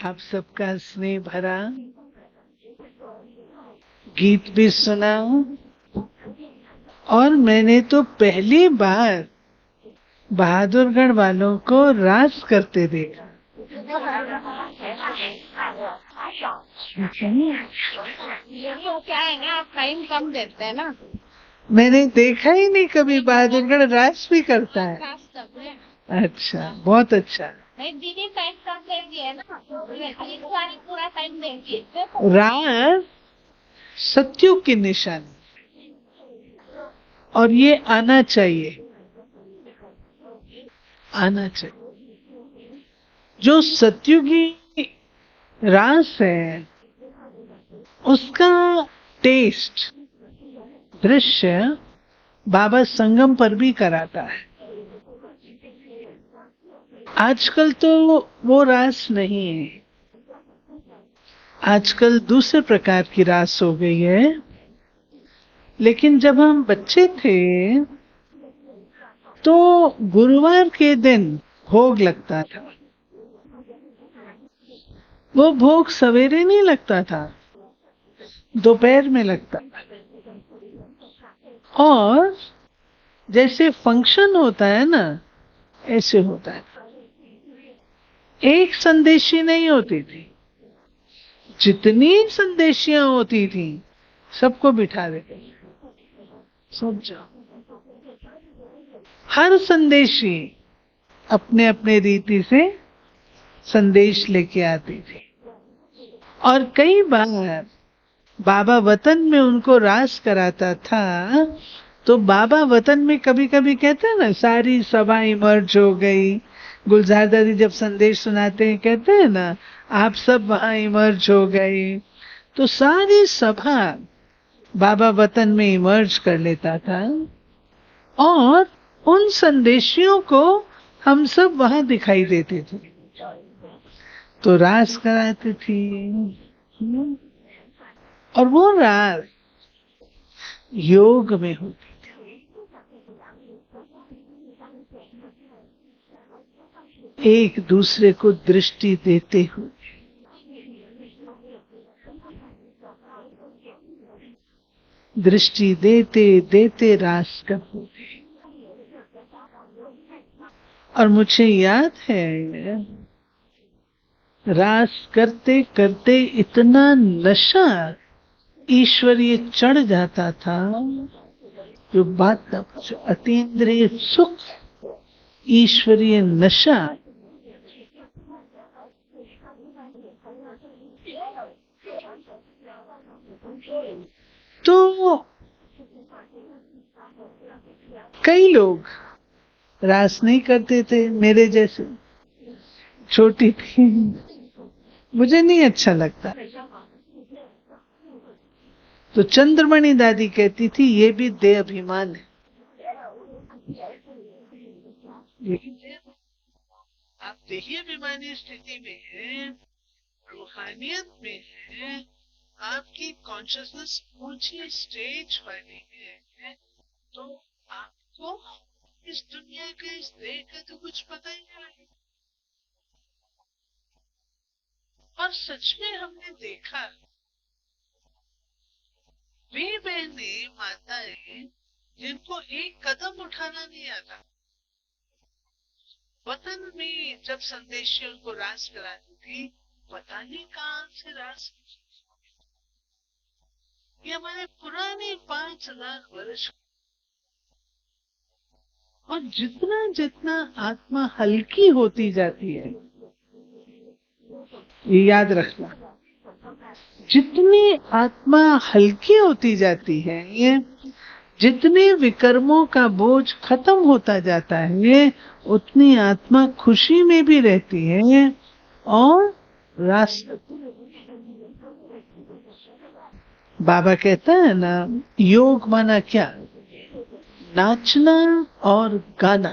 आप सबका स्नेह भरा गीत भी सुना और मैंने तो पहली बार बहादुरगढ़ वालों को रास करते देखा। क्या है ना, आप टाइम कम देते हैं ना। मैंने देखा ही नहीं कभी, बहादुरगढ़ रास भी करता है। क्लास तक में अच्छा, बहुत अच्छा। नहीं दीदी, टाइम कम दे दिए ना, इस बार पूरा टाइम देंगे। रास सत्युग की निशानी और ये आना चाहिए, आना चाहिए। जो सत्युगी रास है उसका टेस्ट, दृश्य बाबा संगम पर भी कराता है। आजकल तो वो रास नहीं है, आजकल दूसरे प्रकार की रास हो गई है। लेकिन जब हम बच्चे थे तो गुरुवार के दिन भोग लगता था। वो भोग सवेरे नहीं लगता था, दोपहर में लगता था। और जैसे फंक्शन होता है ना, ऐसे होता है। एक संदेशी नहीं होती थी, जितनी संदेशियां होती थी सबको बिठा देते, सब जाओ। हर संदेशी अपने अपने रीति से संदेश लेके आती थी। और कई बार बाबा वतन में उनको रास कराता था तो बाबा वतन में कभी कभी कहते हैं ना, सारी सभा इमर्ज हो गई। गुलजार दादी जब संदेश सुनाते हैं कहते हैं ना, आप सब वहां इमर्ज हो गए। तो सारी सभा बाबा वतन में इमर्ज कर लेता था और उन संदेशियों को हम सब वहां दिखाई देते थे, तो रास कराती थी। और वो रास योग में होती थी, एक दूसरे को दृष्टि देते हुए। दृष्टि देते देते रास करते थे। और मुझे याद है, रास करते करते इतना नशा ईश्वरीय चढ़ जाता था, जो बात न पूछो। अतीन्द्रिय सुख, ईश्वरीय नशा। तो कई लोग रास नहीं करते थे, मेरे जैसे। छोटी थी, मुझे नहीं अच्छा लगता। तो चंद्रमणि दादी कहती थी ये भी देह अभिमान है। आप देही अभिमानी स्थिति में हैं, रूहानियत में हैं, आपकी कॉन्शियसनेस ऊंची स्टेज वाली है, तो आपको इस दुनिया के, इस देह का तो कुछ पता ही नहीं। और सच में हमने देखा, वे बहनें माताएं जिनको एक कदम उठाना नहीं आता, वतन में जब संदेशी उनको रास कराती थी, पता नहीं कहां से रास। ये हमारे पुराने 5000 वर्ष। और जितना जितना आत्मा हल्की होती जाती है, ये याद रखना, जितनी आत्मा हल्की होती जाती है, ये जितने विकर्मों का बोझ खत्म होता जाता है, उतनी आत्मा खुशी में भी रहती है और रास्ता। बाबा कहता है ना, योग माना क्या? नाचना और गाना।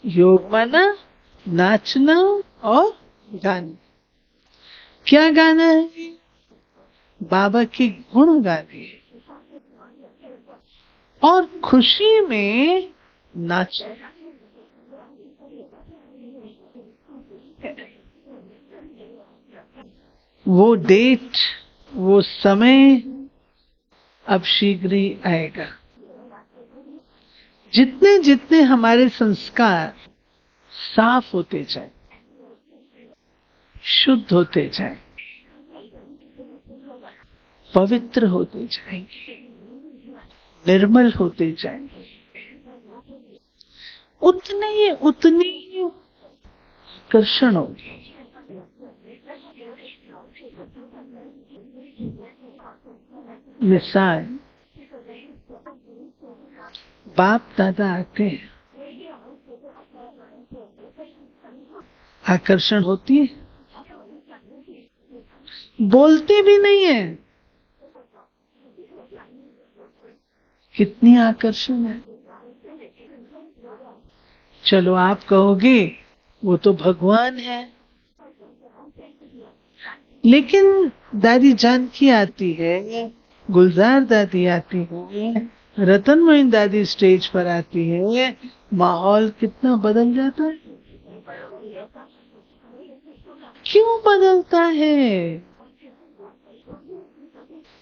योग माना नाचना और गाना। क्या गाना है? बाबा के गुण गाने और खुशी में नाच। वो डेट, वो समय अब शीघ्र ही आएगा। जितने जितने हमारे संस्कार साफ होते जाए, शुद्ध होते जाए, पवित्र होते जाएंगे, निर्मल होते जाएंगे, उतनी आकर्षण होगी। मिसाल, बाप दादा आते हैं, आकर्षण होती है, बोलते भी नहीं है, कितनी आकर्षण है। चलो आप कहोगे वो तो भगवान है, लेकिन दादी जानकी आती है, गुलजार दादी आती है, रतन मोहन दादी स्टेज पर आती है, माहौल कितना बदल जाता है। क्यों बदलता है?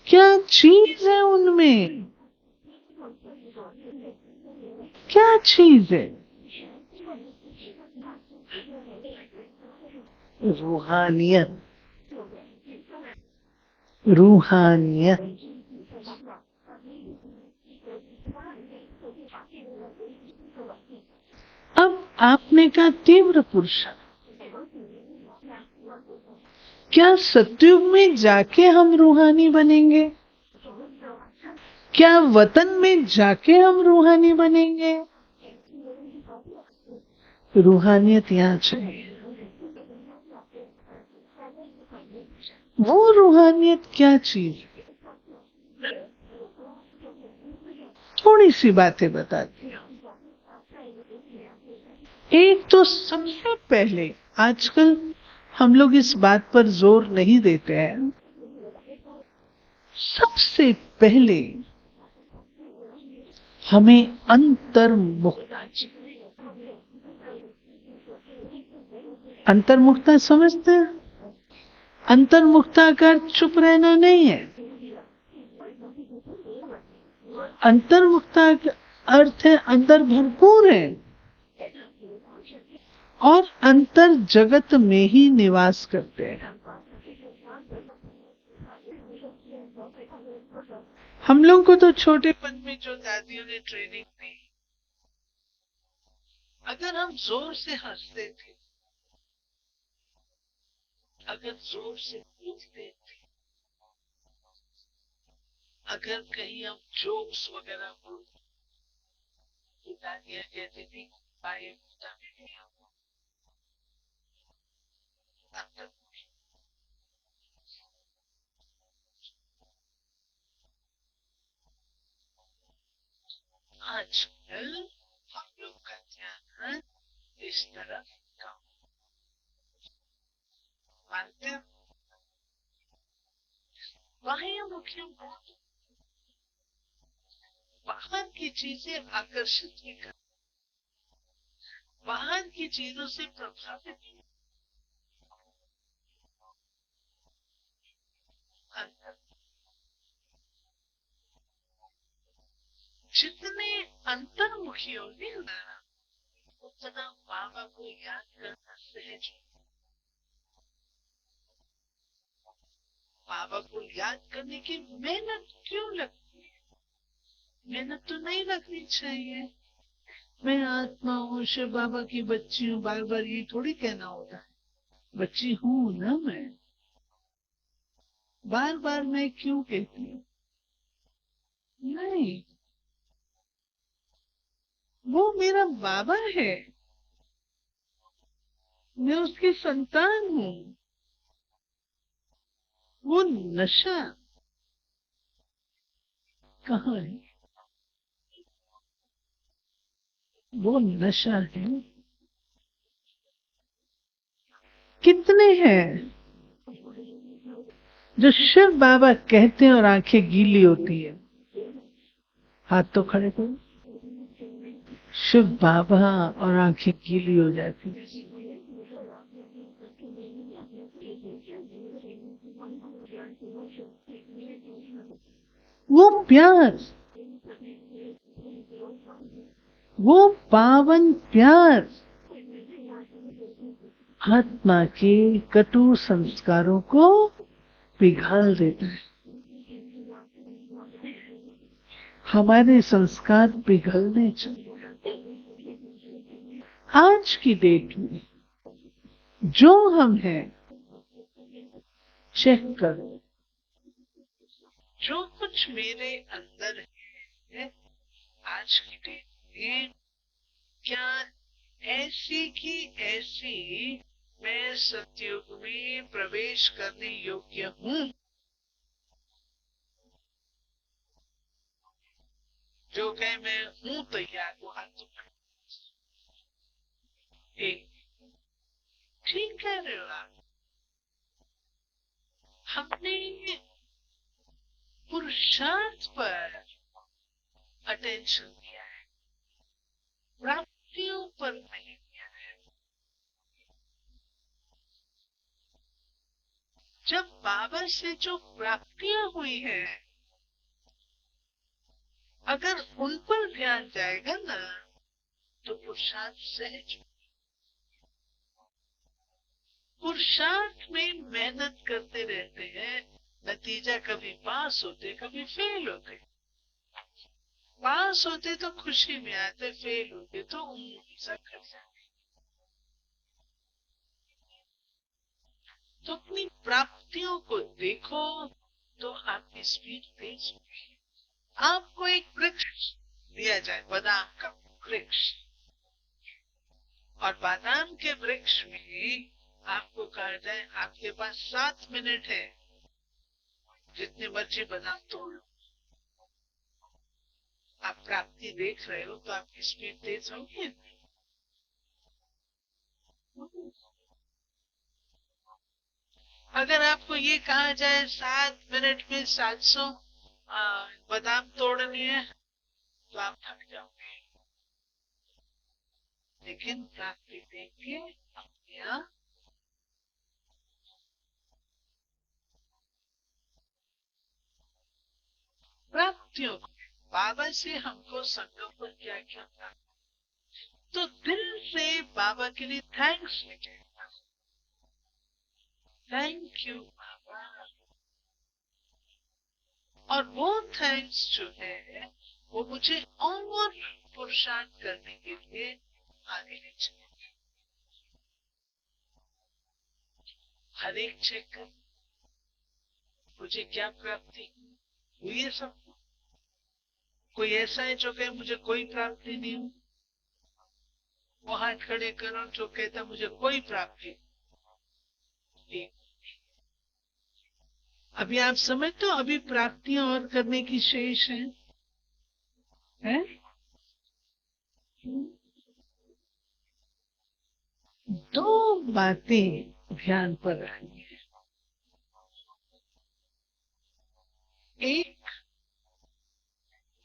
क्या चीज है उनमें? क्या चीज है? रूहानियत, रूहानियत। अब आपने कहा तीव्र पुरुष, क्या सतयुग में जाके हम रूहानी बनेंगे? क्या वतन में जाके हम रूहानी बनेंगे? रूहानियत यहाँ चाहिए। वो रूहानियत क्या चीज? थोड़ी सी बातें बताती हूँ। एक तो सबसे पहले, आजकल हम लोग इस बात पर जोर नहीं देते हैं, सबसे पहले हमें अंतर्मुखता चाहिए। अंतर्मुखता समझते हैं? अंतर्मुखता का अर्थ चुप रहना नहीं है। अंतर्मुखता का अर्थ है अंदर भरपूर है और अंतर जगत में ही निवास करते हैं। हम लोग को तो छोटेपन में जो दादियों ने ट्रेनिंग दी, अगर हम जोर से हंसते थे, अगर जोर से पूछते थे, अगर कहीं हम जोक्स वगैरह बोलते, दादियां कहती थी भाई आजकल हम लोग का ध्यान इस तरफ कम। मानते हैं बाह्य मुख्य बाहर की चीजें आकर्षित नहीं कर, बाहर की चीजों से प्रभावित नहीं। जितने अंतर्मुखी होंगे ना, उतना बाबा को याद करना सहज। बाबा को याद करने की मेहनत क्यों लगती है? मेहनत तो नहीं लगनी चाहिए। मैं आत्मा हूँ, शिव बाबा की बच्ची हूँ, बार बार ये थोड़ी कहना होता है। बच्ची हूं ना मैं, बार बार मैं क्यों कहती हूँ? नहीं, वो मेरा बाबा है, मैं उसकी संतान हूँ। वो नशा कहाँ है? वो नशा है। कितने हैं जो शिव बाबा कहते हैं और आंखें गीली होती है? हाथ तो खड़े करो। शिव बाबा और आंखें गीली हो जाती है। वो प्यार, वो पावन प्यार आत्मा के कटु संस्कारों को पिघाल देता है। हमारे संस्कार पिघलने चाहिए। आज की डेट में जो हम हैं, चेक करो, जो कुछ मेरे अंदर है आज की डेट में, क्या ऐसी की ऐसी मैं सतयुग में प्रवेश करने योग्य हूं? जो कहे मैं हूं तैयार, वो हाथ उठाए। ठीक कह रहे हो आप। हमने पुरुषार्थ पर अटेंशन दिया है, प्राप्तियों पर नहीं दिया है। जब बाबा से जो प्राप्तियां हुई हैं, अगर उन पर ध्यान जाएगा ना, तो पुरुषार्थ सहज। पुरुषार्थ में मेहनत करते रहते हैं, नतीजा कभी पास होते कभी फेल होते। पास होते तो खुशी में आते, फेल होते तो उम्मीद कर जाते। तो अपनी प्राप्तियों को देखो तो आपकी स्पीड तेज होगी। आपको एक वृक्ष दिया जाए, बादाम का वृक्ष, और बादाम के वृक्ष में आपको कहा जाए आपके पास 7 मिनट है, जितने मर्जी बादाम तोड़ लो। आप प्राप्ति देख रहे हो तो आपकी स्पीड तेज होगी। अगर आपको ये कहा जाए 7 मिनट में 700 बादाम तोड़नी है, तो आप थक जाओगे। लेकिन प्राप्ति देंगे अपने आप प्राप्तियों को। बाबा से हमको संगम पर क्या क्या प्राप्त, तो दिल से बाबा के लिए थैंक्स लिखे। थैंक यू बाबा। और वो थैंक्स जो है वो मुझे और पुरुषार्थ करने के लिए आगे ले चले। हर एक चेक कर, मुझे क्या प्राप्ति हुई है। सब कोई ऐसा है जो कहे मुझे कोई प्राप्ति नहीं हुई? वो हाथ खड़े करो जो कहता मुझे कोई प्राप्ति नहीं। अभी आप समझते हो, अभी प्राप्तियां और करने की शेष है? दो बातें ध्यान पर रखनी है। एक,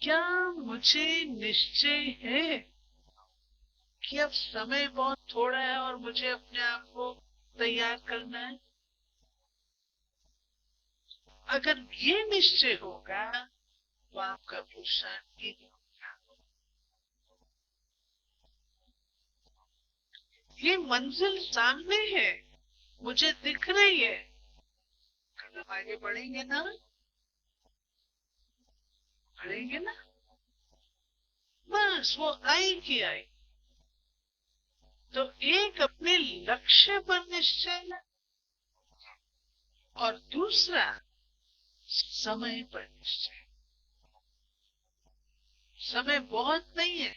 क्या मुझे निश्चय है कि अब समय बहुत थोड़ा है और मुझे अपने आप को तैयार करना है? अगर ये निश्चय होगा तो आपका पुरुषार्थ नहीं होगा। ये मंजिल सामने है, मुझे दिख रही है, कदम आगे बढ़ेंगे ना? बढ़ेंगे ना? बस वो आई की आई। तो एक अपने लक्ष्य पर निश्चय, और दूसरा समय पर निश्चय। समय बहुत नहीं है,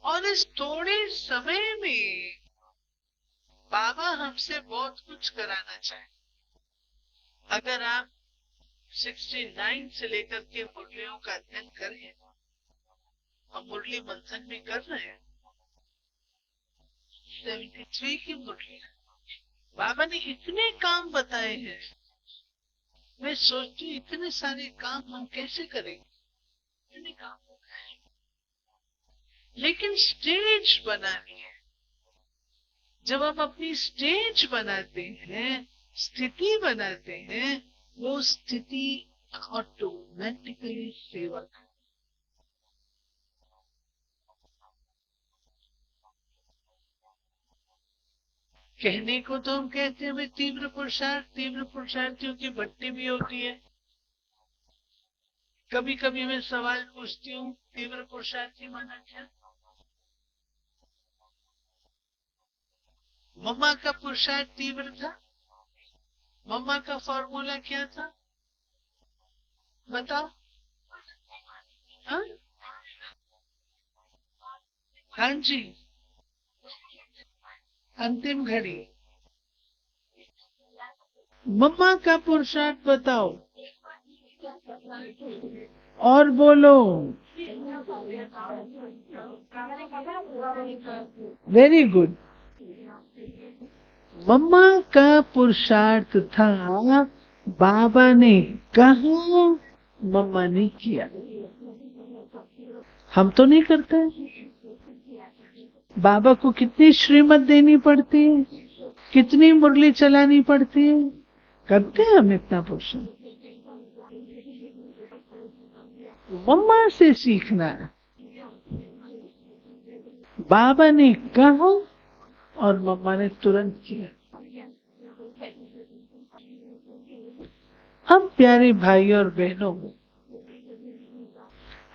और इस थोड़े समय में बाबा हमसे बहुत कुछ कराना चाहे। अगर आप 69 से लेकर के मुरलियों का अध्ययन करें, हम मुरली मंथन में कर रहे हैं 73 की मुरली। बाबा ने इतने काम बताए हैं, मैं सोचती हूँ इतने सारे काम हम कैसे करेंगे। इतने काम होता है, लेकिन स्टेज बनानी है। जब हम अपनी स्टेज बनाते हैं, स्थिति बनाते हैं, वो स्थिति ऑटोमेटिकली सेवक है। कहने को तो हम कहते हैं भाई तीव्र पुरुषार्थ, तीव्र पुरुषार्थियों की भट्टी भी होती है। कभी कभी मैं सवाल पूछती हूँ, तीव्र पुरुषार्थी माना क्या? मम्मा का पुरुषार्थ तीव्र था। मम्मा का फॉर्मूला क्या था बताओ? हाँ, हाँ जी, अंतिम घड़ी। मम्मा का पुरुषार्थ बताओ और बोलो। Very good. मम्मा का पुरुषार्थ था, बाबा ने कहा, मम्मा ने किया। हम तो नहीं करते। बाबा को कितनी श्रीमत देनी पड़ती है, कितनी मुरली चलानी पड़ती है, करते हैं हम इतना पुरुषार्थ? मम्मा से सीखना। बाबा ने कहा और मम्मा ने तुरंत किया। अब प्यारे भाई और बहनों,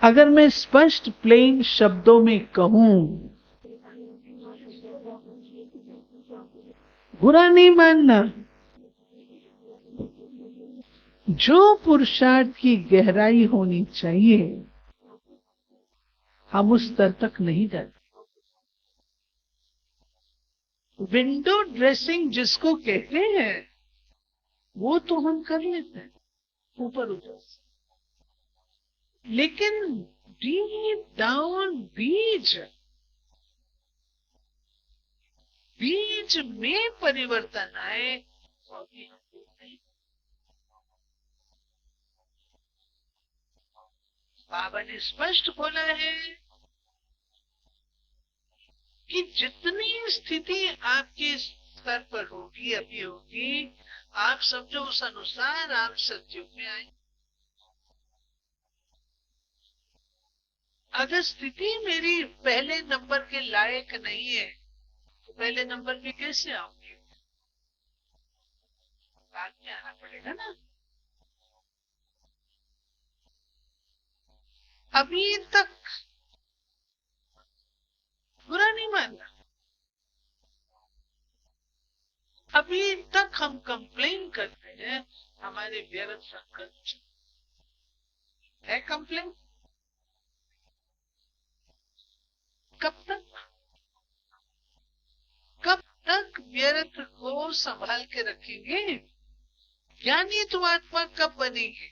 अगर मैं स्पष्ट प्लेन शब्दों में कहूं, बुरा नहीं मानना, जो पुरुषार्थ की गहराई होनी चाहिए, हम उस स्तर तक नहीं जाते। विंडो ड्रेसिंग जिसको कहते हैं, वो तो हम कर लेते हैं ऊपर ऊपर, लेकिन डीप डाउन बीज बीज में परिवर्तन आए, बाबा ने स्पष्ट बोला है कि जितनी स्थिति आपके स्तर पर होगी, अभी होगी, आप समझो उस अनुसार आप सत्युग में आए। अगर स्थिति मेरी पहले नंबर के लायक नहीं है, तो पहले नंबर पे कैसे आऊंगी? बाद में आना पड़ेगा ना। अभी तक बुरा नहीं मानना, अभी तक हम कंप्लेन करते हैं हमारे व्यर्थ संकल्प है। कंप्लेन कब तक? कब तक व्यर्थ को संभाल के रखेंगे? ज्ञानी तो आत्मा कब बनेगी?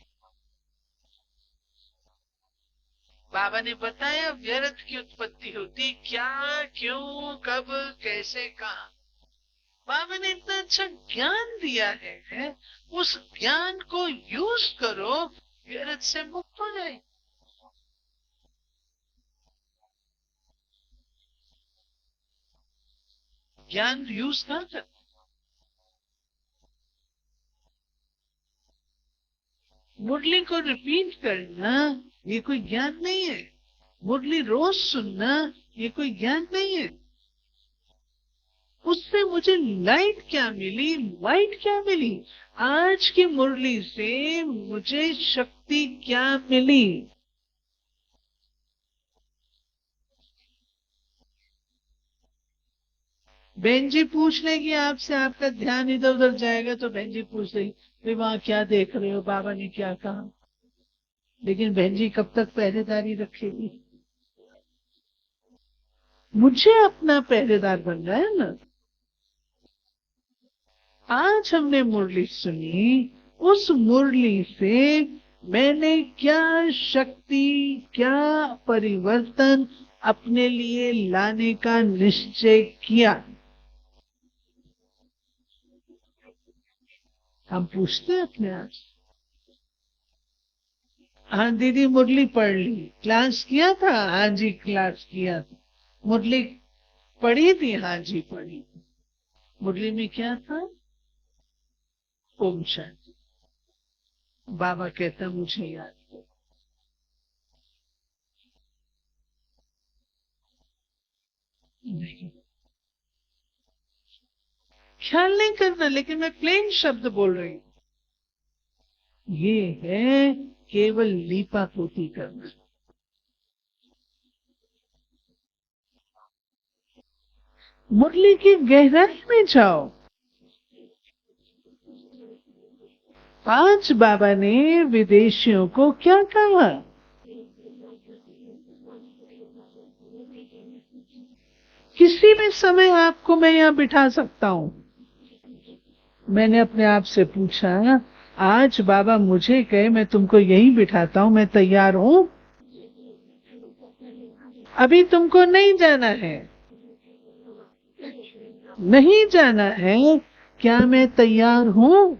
बाबा ने बताया व्यर्थ की उत्पत्ति होती क्या, क्यों, कब, कैसे, कहां। बाबा ने इतना अच्छा ज्ञान दिया है, उस ज्ञान को यूज करो, व्यर्थ से मुक्त हो जाए। ज्ञान यूज ना कर। मुरली को रिपीट करना ये कोई ज्ञान नहीं है। मुरली रोज सुनना ये कोई ज्ञान नहीं है। उससे मुझे लाइट क्या मिली, लाइट क्या मिली? आज की मुरली से मुझे शक्ति क्या मिली? बहन जी पूछ लेगी आपसे, आपका ध्यान इधर उधर जाएगा तो बहन जी पूछ लेगी भाई वहां क्या देख रहे हो, बाबा ने क्या कहा। लेकिन बहन जी कब तक पहरेदारी रखेगी? मुझे अपना पहरेदार बनना है ना। आज हमने मुरली सुनी, उस मुरली से मैंने क्या शक्ति, क्या परिवर्तन अपने लिए लाने का निश्चय किया। हम पूछते हैं अपने आप से। हाँ दीदी मुरली पढ़ ली, क्लास किया था? हाँ जी क्लास किया था। मुरली पढ़ी थी? हाँ जी पढ़ी। मुरली में क्या था? ओम शांति। बाबा कहता मुझे याद है। नहीं, ख्याल नहीं करना, लेकिन मैं प्लेन शब्द बोल रही हूं। ये है केवल लीपा पोती करना। मुरली की गहराई में जाओ। आज बाबा ने विदेशियों को क्या कहा? किसी भी समय आपको मैं यहां बिठा सकता हूं। मैंने अपने आप से पूछा, आज बाबा मुझे कहे मैं तुमको यहीं बिठाता हूं, मैं तैयार हूं? अभी तुमको नहीं जाना है, नहीं जाना है, क्या मैं तैयार हूं?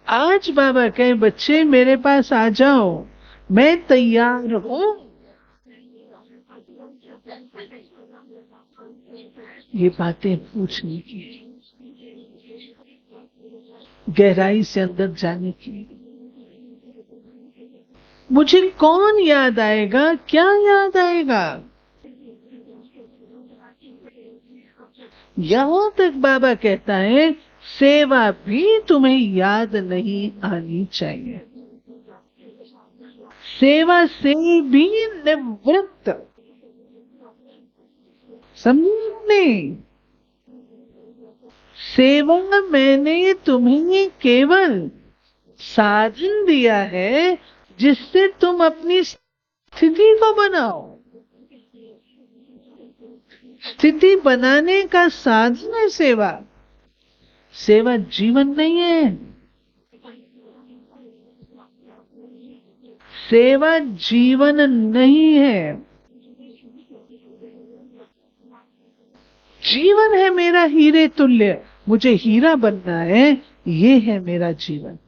आज बाबा कहे बच्चे मेरे पास आ जाओ, मैं तैयार हूं। ये बातें पूछने की, गहराई से अंदर जाने की। मुझे कौन याद आएगा, क्या याद आएगा? यहां तक बाबा कहता है सेवा भी तुम्हें याद नहीं आनी चाहिए। सेवा से भी निवृत्त, समझे? सेवा मैंने तुम्हें केवल साधन दिया है जिससे तुम अपनी स्थिति को बनाओ। स्थिति बनाने का साधन है सेवा। सेवा जीवन नहीं है। सेवा जीवन नहीं है। जीवन है मेरा हीरे तुल्य, मुझे हीरा बनना है, ये है मेरा जीवन।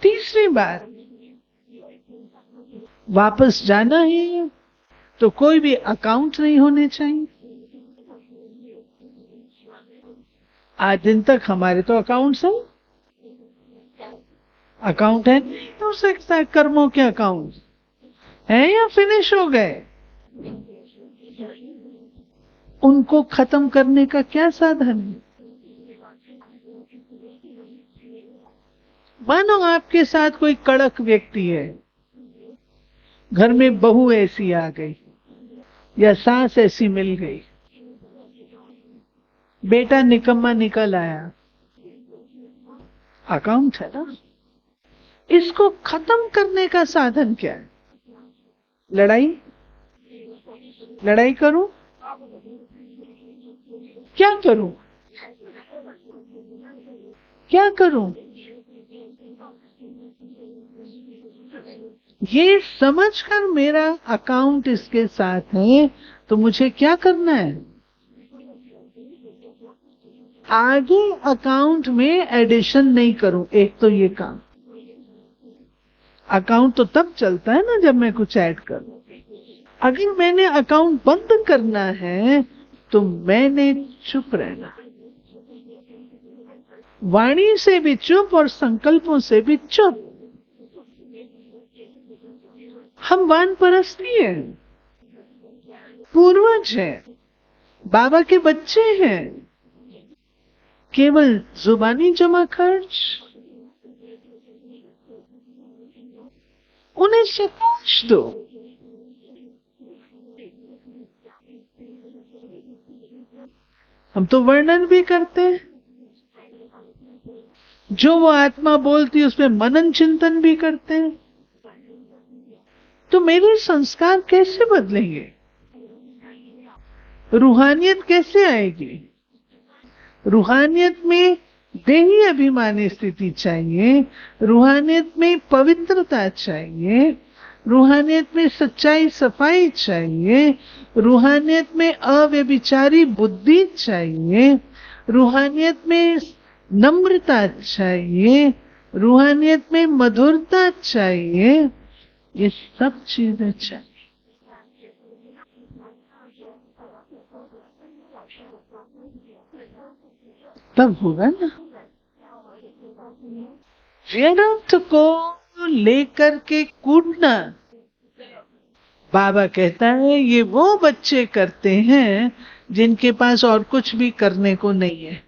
तीसरी बात, वापस जाना है तो कोई भी अकाउंट नहीं होने चाहिए। आज दिन तक हमारे तो अकाउंट्स हैं, अकाउंट है नहीं हो सकता, कर्मों के अकाउंट है या फिनिश हो गए। उनको खत्म करने का क्या साधन है? मानो आपके साथ कोई कड़क व्यक्ति है, घर में बहू ऐसी आ गई या सास ऐसी मिल गई, बेटा निकम्मा निकल आया, अकाउंट है ना। इसको खत्म करने का साधन क्या है? लड़ाई? लड़ाई करूं? क्या करूं? क्या करूं? ये समझकर मेरा अकाउंट इसके साथ है तो मुझे क्या करना है? आगे अकाउंट में एडिशन नहीं करूं। एक तो ये काम, अकाउंट तो तब चलता है ना जब मैं कुछ ऐड करूं। अगर मैंने अकाउंट बंद करना है तो मैंने चुप रहना, वाणी से भी चुप और संकल्पों से भी चुप। हम वानप्रस्थी हैं, पूर्वज हैं, बाबा के बच्चे हैं, केवल जुबानी जमा खर्च। उन्हें शाबाश दो। हम तो वर्णन भी करते हैं, जो वो आत्मा बोलती है उसमें मनन चिंतन भी करते हैं। तो मेरे संस्कार कैसे बदलेंगे? रूहानियत कैसे आएगी? रूहानियत में देही अभिमानी स्थिति चाहिए, रूहानियत में पवित्रता चाहिए, रूहानियत में सच्चाई सफाई चाहिए, रूहानियत में अव्यभिचारी बुद्धि चाहिए, रूहानियत में नम्रता चाहिए, रूहानियत में मधुरता चाहिए, ये सब चीजें चाहिए। तब होगा ना। व्यर्थ को लेकर के कूदना, बाबा कहता है ये वो बच्चे करते हैं जिनके पास और कुछ भी करने को नहीं है।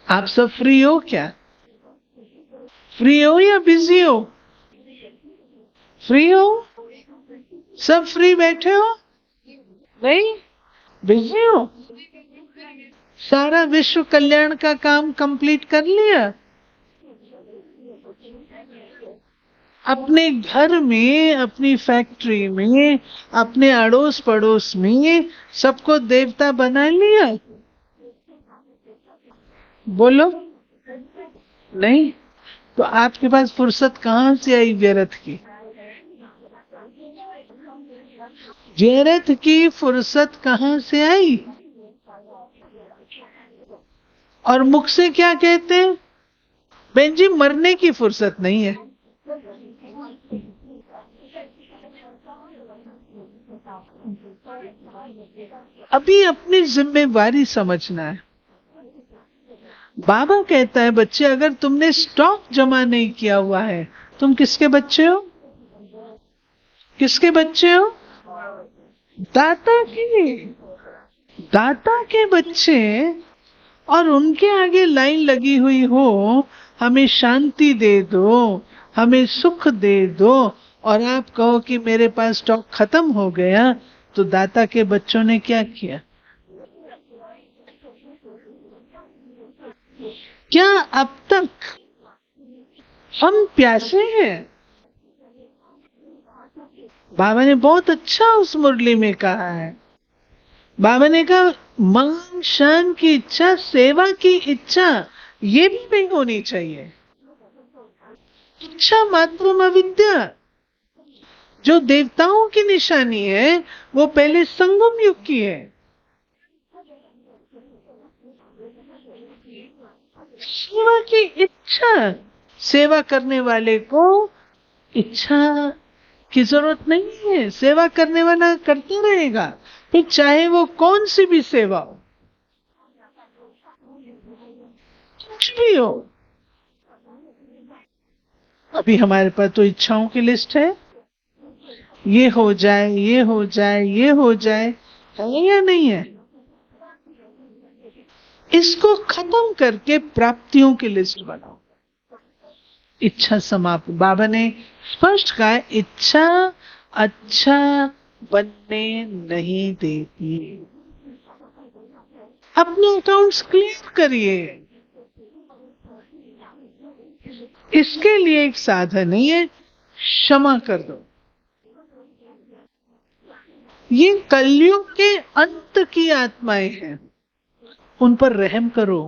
आप सब फ्री हो क्या? फ्री हो या बिजी हो? फ्री हो? सब फ्री बैठे हो? नहीं, बिजी हो? सारा विश्व कल्याण का काम कंप्लीट कर लिया? अपने घर में, अपनी फैक्ट्री में, अपने अड़ोस पड़ोस में सबको देवता बना लिया? बोलो। नहीं, तो आपके पास फुर्सत कहां से आई व्यर्थ की? व्यर्थ की फुर्सत कहां से आई? और मुख से क्या कहते हैं? बहन जी मरने की फुर्सत नहीं है। अभी अपनी जिम्मेवारी समझना है। बाबा कहता है बच्चे अगर तुमने स्टॉक जमा नहीं किया हुआ है, तुम किसके बच्चे हो? किसके बच्चे हो? दाता के। दाता के बच्चे, और उनके आगे लाइन लगी हुई हो, हमें शांति दे दो, हमें सुख दे दो, और आप कहो कि मेरे पास स्टॉक खत्म हो गया, तो दाता के बच्चों ने क्या किया? क्या अब तक हम प्यासे हैं? बाबा ने बहुत अच्छा उस मुरली में कहा है। बाबा ने कहा मान शान की इच्छा, सेवा की इच्छा, ये भी नहीं होनी चाहिए। इच्छा मात्र अविद्या, जो देवताओं की निशानी है वो पहले संगम युग की है। सेवा की इच्छा, सेवा करने वाले को इच्छा की जरूरत नहीं है। सेवा करने वाला करता रहेगा, फिर चाहे वो कौन सी भी सेवा हो, कुछ भी हो। अभी हमारे पास तो इच्छाओं की लिस्ट है, ये हो जाए, ये हो जाए, ये हो जाए, है या नहीं है? इसको खत्म करके प्राप्तियों की लिस्ट बनाओ। इच्छा समाप्त। बाबा ने स्पष्ट कहा इच्छा अच्छा बनने नहीं देती। अपने अकाउंट्स क्लियर करिए। इसके लिए एक साधन है, क्षमा कर दो। ये कलयुग के अंत की आत्माएं हैं, उन पर रहम करो,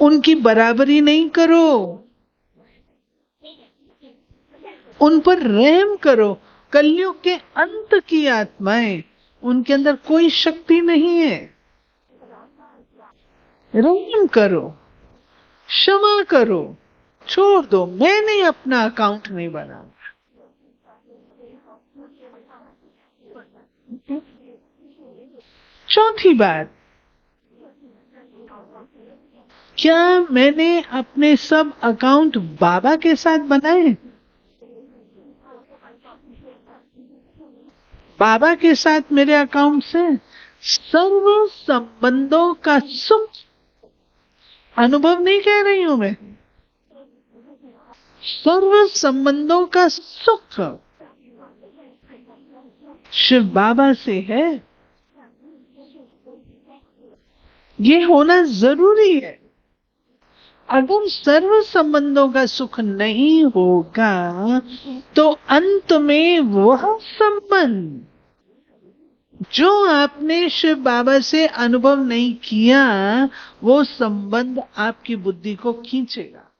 उनकी बराबरी नहीं करो, उन पर रहम करो। कलयुग के अंत की आत्माएं, उनके अंदर कोई शक्ति नहीं है। रहम करो, क्षमा करो, छोड़ दो। मैंने अपना अकाउंट नहीं बनाया। चौथी बात, क्या मैंने अपने सब अकाउंट बाबा के साथ बनाए? बाबा के साथ मेरे अकाउंट से सर्व संबंधों का सुख अनुभव नहीं कह रही हूं मैं, सर्व संबंधों का सुख शिव बाबा से है। ये होना जरूरी है। अगर सर्व संबंधों का सुख नहीं होगा तो अंत में वह संबंध जो आपने शिव बाबा से अनुभव नहीं किया, वो संबंध आपकी बुद्धि को खींचेगा।